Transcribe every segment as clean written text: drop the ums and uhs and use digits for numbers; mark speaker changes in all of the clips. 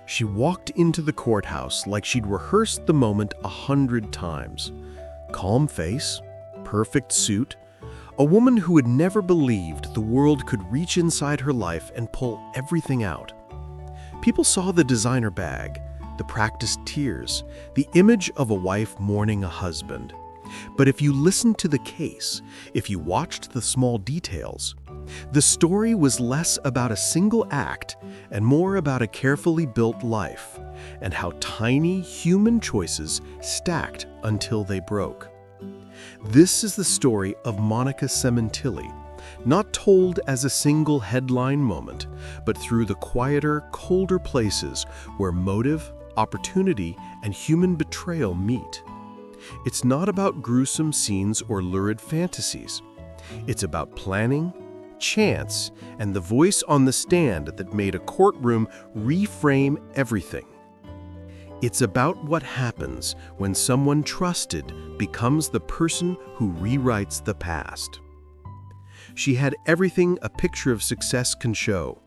Speaker 1: She walked into the courthouse like she'd rehearsed the moment 100 times. Calm face, perfect suit, a woman who had never believed the world could reach inside her life and pull everything out. People saw the designer bag, the practiced tears, the image of a wife mourning a husband. But if you listened to the case, if you watched the small details, the story was less about a single act and more about a carefully built life and how tiny human choices stacked until they broke. This is the story of Monica Sementilli, not told as a single headline moment, but through the quieter, colder places where motive, opportunity, and human betrayal meet. It's not about gruesome scenes or lurid fantasies. It's about planning, chance, and the voice on the stand that made a courtroom reframe everything. It's about what happens when someone trusted becomes the person who rewrites the past. She had everything a picture of success can show.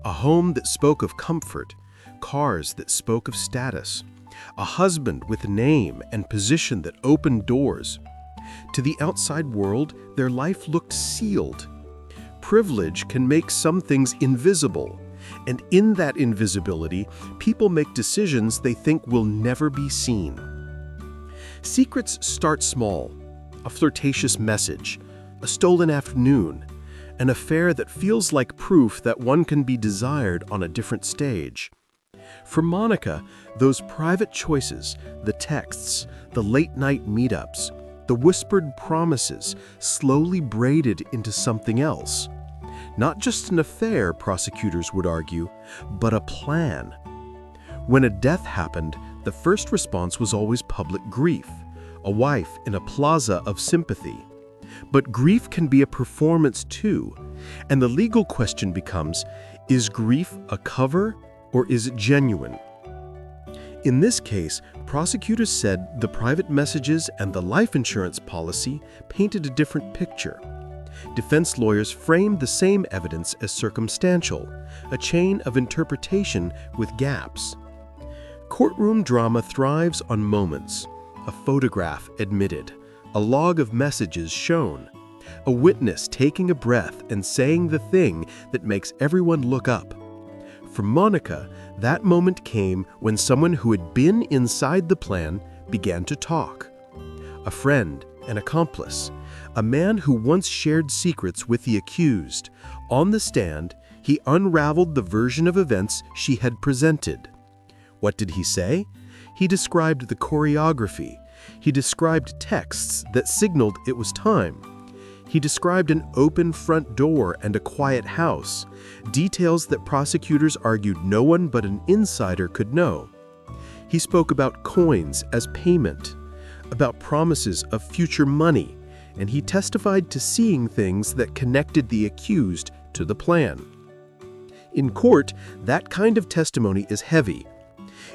Speaker 1: A home that spoke of comfort, cars that spoke of status, a husband with name and position that opened doors. To the outside world, their life looked sealed. Privilege can make some things invisible, and in that invisibility, people make decisions they think will never be seen. Secrets start small: a flirtatious message, a stolen afternoon, an affair that feels like proof that one can be desired on a different stage. For Monica, those private choices, the texts, the late-night meetups, the whispered promises slowly braided into something else. Not just an affair, prosecutors would argue, but a plan. When a death happened, the first response was always public grief, a wife in a plaza of sympathy. But grief can be a performance too, and the legal question becomes, is grief a cover or is it genuine? In this case, prosecutors said the private messages and the life insurance policy painted a different picture. Defense lawyers framed the same evidence as circumstantial, a chain of interpretation with gaps. Courtroom drama thrives on moments: a photograph admitted, a log of messages shown, a witness taking a breath and saying the thing that makes everyone look up. For Monica, that moment came when someone who had been inside the plan began to talk. A friend, an accomplice, a man who once shared secrets with the accused. On the stand, he unraveled the version of events she had presented. What did he say? He described the choreography. He described texts that signaled it was time. He described an open front door and a quiet house, details that prosecutors argued no one but an insider could know. He spoke about coins as payment, about promises of future money, and he testified to seeing things that connected the accused to the plan. In court, that kind of testimony is heavy.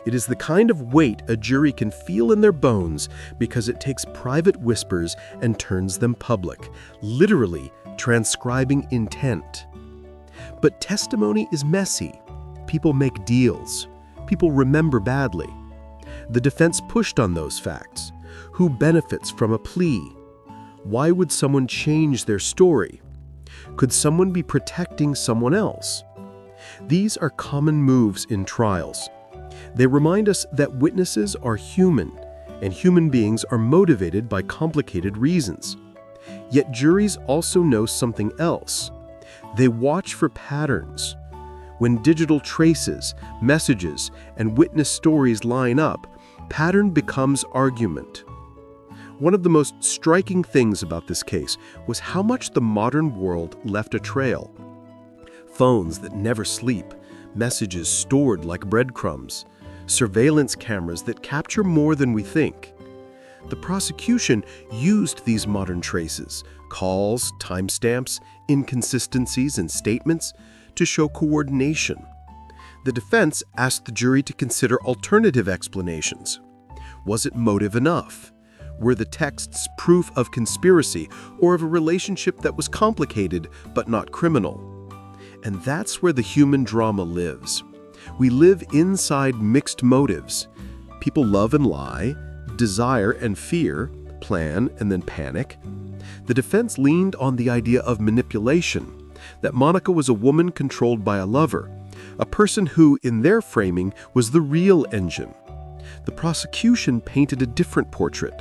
Speaker 1: It is the kind of weight a jury can feel in their bones because it takes private whispers and turns them public, literally transcribing intent. But testimony is messy. People make deals. People remember badly. The defense pushed on those facts. Who benefits from a plea? Why would someone change their story? Could someone be protecting someone else? These are common moves in trials. They remind us that witnesses are human, and human beings are motivated by complicated reasons. Yet juries also know something else. They watch for patterns. When digital traces, messages, and witness stories line up, pattern becomes argument. One of the most striking things about this case was how much the modern world left a trail. Phones that never sleep, messages stored like breadcrumbs, surveillance cameras that capture more than we think. The prosecution used these modern traces, calls, timestamps, inconsistencies, and statements to show coordination. The defense asked the jury to consider alternative explanations. Was it motive enough? Were the texts proof of conspiracy or of a relationship that was complicated but not criminal? And that's where the human drama lives. We live inside mixed motives. People love and lie, desire and fear, plan and then panic. The defense leaned on the idea of manipulation, that Monica was a woman controlled by a lover, a person who, in their framing, was the real engine. The prosecution painted a different portrait: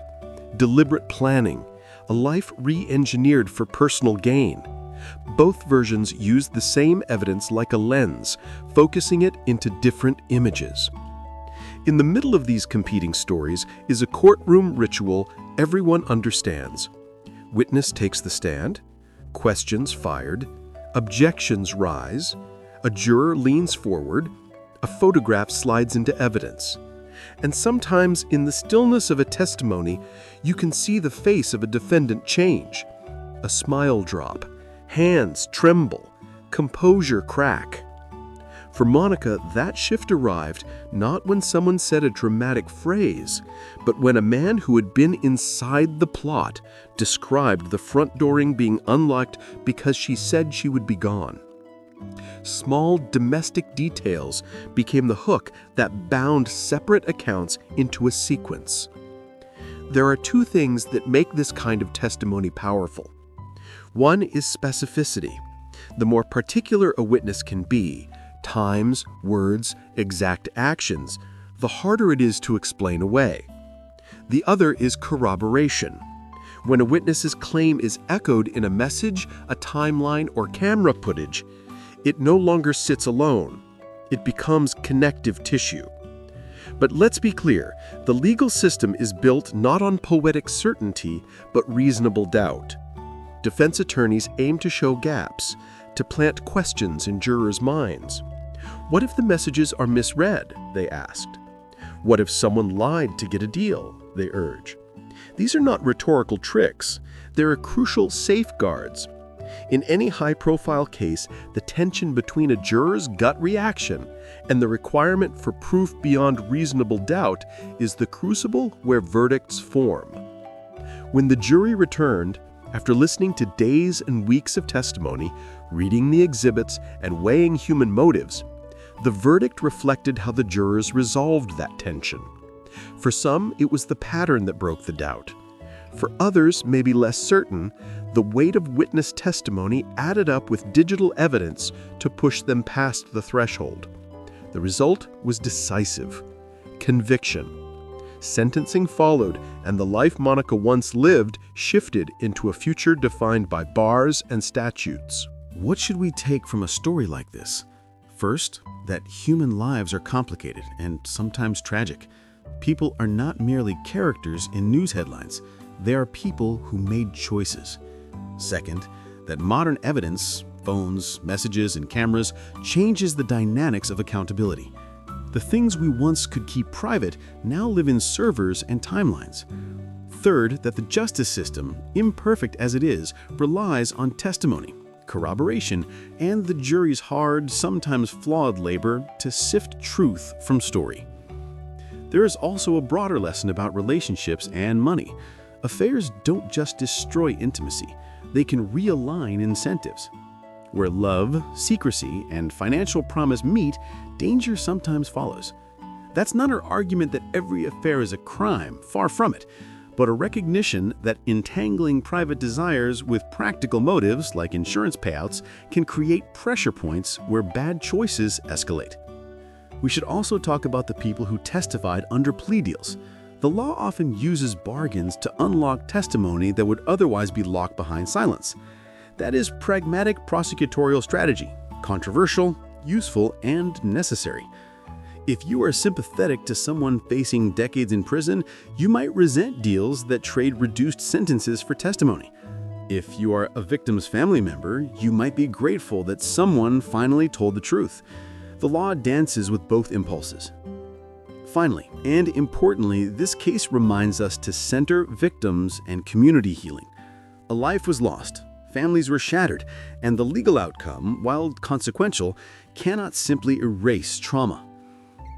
Speaker 1: deliberate planning, a life re-engineered for personal gain. Both versions used the same evidence like a lens, focusing it into different images. In the middle of these competing stories is a courtroom ritual everyone understands. Witness takes the stand, questions fired, objections rise, a juror leans forward, a photograph slides into evidence. And sometimes, in the stillness of a testimony, you can see the face of a defendant change. A smile drop, hands tremble, composure crack. For Monica, that shift arrived not when someone said a dramatic phrase, but when a man who had been inside the plot described the front dooring being unlocked because she said she would be gone. Small domestic details became the hook that bound separate accounts into a sequence. There are two things that make this kind of testimony powerful. One is specificity. The more particular a witness can be, times, words, exact actions, the harder it is to explain away. The other is corroboration. When a witness's claim is echoed in a message, a timeline, or camera footage, it no longer sits alone. It becomes connective tissue. But let's be clear, the legal system is built not on poetic certainty, but reasonable doubt. Defense attorneys aim to show gaps, to plant questions in jurors' minds. What if the messages are misread, they asked. What if someone lied to get a deal, they urge. These are not rhetorical tricks. They're crucial safeguards. In any high-profile case, the tension between a juror's gut reaction and the requirement for proof beyond reasonable doubt is the crucible where verdicts form. When the jury returned, after listening to days and weeks of testimony, reading the exhibits, and weighing human motives, the verdict reflected how the jurors resolved that tension. For some, it was the pattern that broke the doubt. For others, maybe less certain, the weight of witness testimony added up with digital evidence to push them past the threshold. The result was decisive: conviction. Sentencing followed, and the life Monica once lived shifted into a future defined by bars and statutes.
Speaker 2: What should we take from a story like this? First, that human lives are complicated and sometimes tragic. People are not merely characters in news headlines. They are people who made choices. Second, that modern evidence, phones, messages, and cameras, changes the dynamics of accountability. The things we once could keep private now live in servers and timelines. Third, that the justice system, imperfect as it is, relies on testimony, corroboration, and the jury's hard, sometimes flawed labor to sift truth from story. There is also a broader lesson about relationships and money. Affairs don't just destroy intimacy, they can realign incentives. Where love, secrecy, and financial promise meet, danger sometimes follows. That's not an argument that every affair is a crime, far from it, but a recognition that entangling private desires with practical motives, like insurance payouts, can create pressure points where bad choices escalate. We should also talk about the people who testified under plea deals. The law often uses bargains to unlock testimony that would otherwise be locked behind silence. That is pragmatic prosecutorial strategy, controversial, useful, and necessary. If you are sympathetic to someone facing decades in prison, you might resent deals that trade reduced sentences for testimony. If you are a victim's family member, you might be grateful that someone finally told the truth. The law dances with both impulses. Finally, and importantly, this case reminds us to center victims and community healing. A life was lost, families were shattered, and the legal outcome, while consequential, cannot simply erase trauma.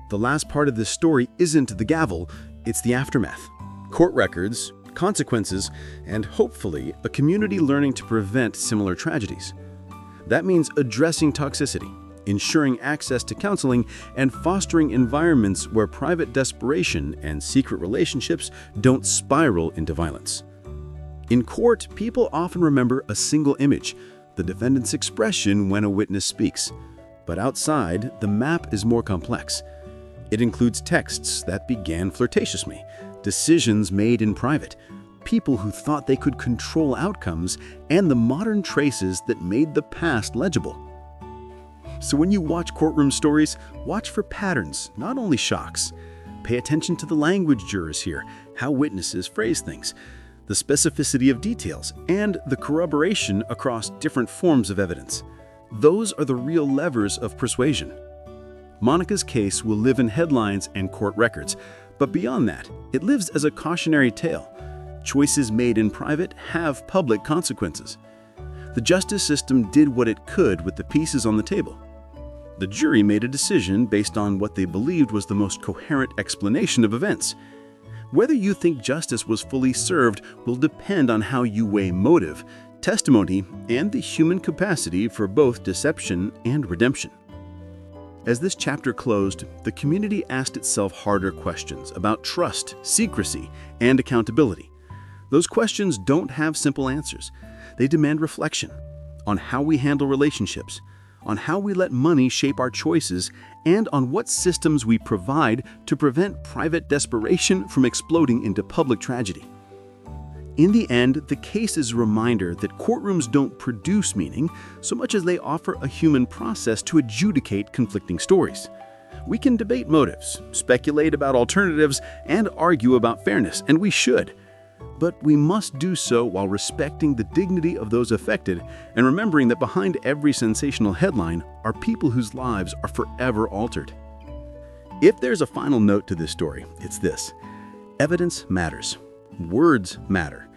Speaker 2: The last part of this story isn't the gavel, it's the aftermath. Court records, consequences, and hopefully a community learning to prevent similar tragedies. That means addressing toxicity, ensuring access to counseling, and fostering environments where private desperation and secret relationships don't spiral into violence. In court, people often remember a single image, the defendant's expression when a witness speaks. But outside, the map is more complex. It includes texts that began flirtatiously, decisions made in private, people who thought they could control outcomes, and the modern traces that made the past legible. So when you watch courtroom stories, watch for patterns, not only shocks. Pay attention to the language jurors hear, how witnesses phrase things, the specificity of details, and the corroboration across different forms of evidence. Those are the real levers of persuasion. Monica's case will live in headlines and court records, but beyond that, it lives as a cautionary tale. Choices made in private have public consequences. The justice system did what it could with the pieces on the table. The jury made a decision based on what they believed was the most coherent explanation of events. Whether you think justice was fully served will depend on how you weigh motive, testimony, and the human capacity for both deception and redemption. As this chapter closed, the community asked itself harder questions about trust, secrecy, and accountability. Those questions don't have simple answers. They demand reflection on how we handle relationships, on how we let money shape our choices, and on what systems we provide to prevent private desperation from exploding into public tragedy. In the end, the case is a reminder that courtrooms don't produce meaning so much as they offer a human process to adjudicate conflicting stories. We can debate motives, speculate about alternatives, and argue about fairness, and we should. But we must do so while respecting the dignity of those affected and remembering that behind every sensational headline are people whose lives are forever altered. If there's a final note to this story, it's this: evidence matters, words matter,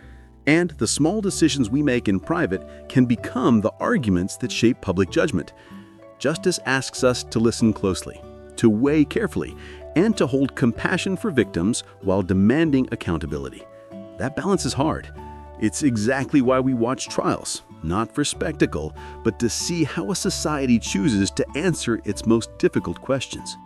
Speaker 2: and the small decisions we make in private can become the arguments that shape public judgment. Justice asks us to listen closely, to weigh carefully, and to hold compassion for victims while demanding accountability. That balance is hard. It's exactly why we watch trials, not for spectacle, but to see how a society chooses to answer its most difficult questions.